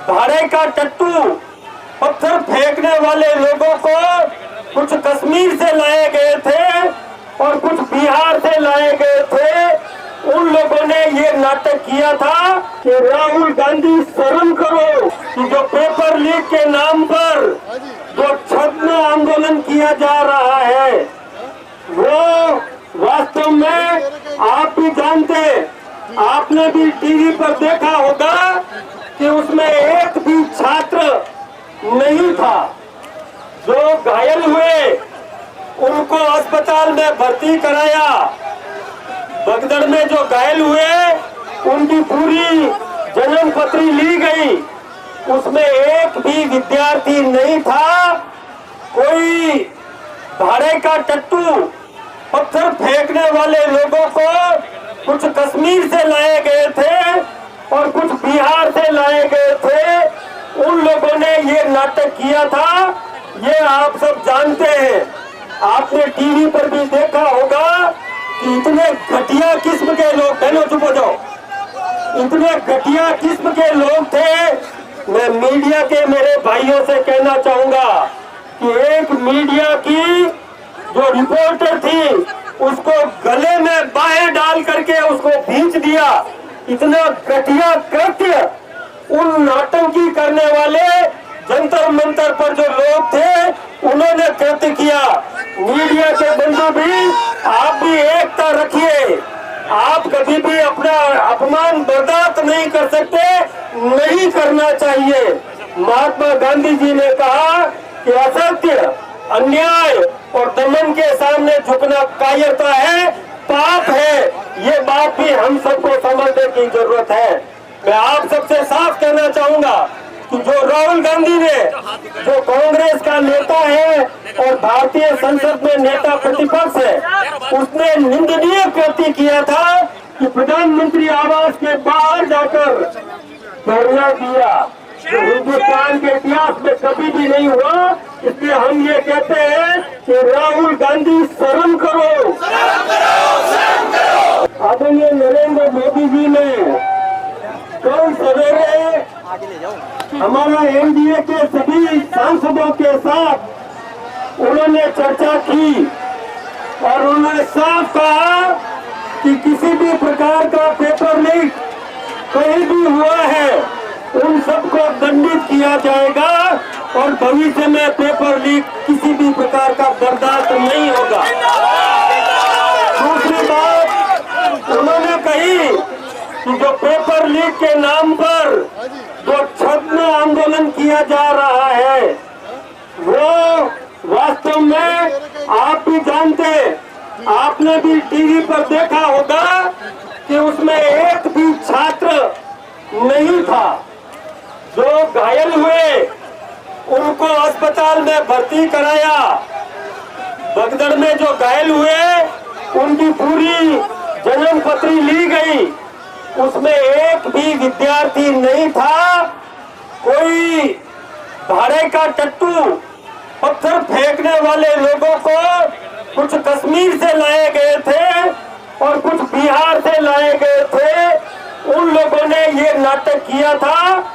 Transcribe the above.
भाड़े का टट्टू, पत्थर फेंकने वाले लोगों को कुछ कश्मीर से लाए गए थे और कुछ बिहार से लाए गए थे। उन लोगों ने ये नाटक किया था कि राहुल गांधी शर्म करो कि जो पेपर लीक के नाम पर जो छद्म आंदोलन किया जा रहा है वो वास्तव में आप भी जानते, आपने भी टीवी पर देखा होगा कि उसमें एक भी छात्र नहीं था। जो घायल हुए उनको अस्पताल में भर्ती कराया। बगदड़ में जो घायल हुए उनकी पूरी जन्म पत्री ली गई, उसमें एक भी विद्यार्थी नहीं था। कोई भाड़े का टट्टू, पत्थर फेंकने वाले लोगों को कुछ कश्मीर से लाए गए थे और कुछ बिहार से लाए गए थे। उन लोगों ने ये नाटक किया था, ये आप सब जानते हैं। आपने टीवी पर भी देखा होगा कि इतने घटिया किस्म के लोग, बहनों चुप हो जाओ, इतने घटिया किस्म के लोग थे। मैं मीडिया के मेरे भाइयों से कहना चाहूंगा कि एक मीडिया की जो रिपोर्टर थी उसको गले में बाहें डाल करके उसको खींच दिया। इतना घटिया कृत्य उन नौटंकी करने वाले जंतर मंतर पर जो लोग थे उन्होंने कृत्य किया। मीडिया के बंधु भी, आप भी एकता रखिए। आप कभी भी अपना अपमान बर्दाश्त नहीं कर सकते, नहीं करना चाहिए। महात्मा गांधी जी ने कहा कि असत्य, अन्याय और दमन के सामने झुकना कायरता है, पाप है। ये बात भी हम सबको समझने की जरूरत है। मैं आप सबसे साफ कहना चाहूंगा कि जो राहुल गांधी ने, जो कांग्रेस का नेता है और भारतीय संसद में नेता प्रतिपक्ष है, उसने निंदनीय कृत्य किया था कि प्रधानमंत्री आवास के बाहर जाकर धरना दिया, जो हिंदुस्तान के इतिहास में कभी भी नहीं हुआ। इसलिए हम ये कहते हैं कि राहुल गांधी शर्म करो। आदरणीय नरेंद्र मोदी जी ने कल सवेरे हमारा एनडीए के सभी सांसदों के साथ उन्होंने चर्चा की और उन्होंने साफ कहा कि किसी भी प्रकार का पेपर लीक कहीं भी हुआ है उन सबको दंडित किया जाएगा और भविष्य में पेपर लीक किसी भी प्रकार का बर्दाश्त नहीं होगा। दूसरी बात उन्होंने कही कि जो पेपर लीक के नाम पर जो छद्म आंदोलन किया जा रहा है वो वास्तव में आप भी जानते, आपने भी टीवी पर देखा होगा कि उसमें एक भी छात्र नहीं था। जो घायल हुए उनको अस्पताल में भर्ती कराया। बगदड़ में जो घायल हुए उनकी पूरी जन्म पत्री ली गई, उसमें एक भी विद्यार्थी नहीं था। कोई भाड़े का टट्टू, पत्थर फेंकने वाले लोगों को कुछ कश्मीर से लाए गए थे और कुछ बिहार से लाए गए थे। उन लोगों ने ये नाटक किया था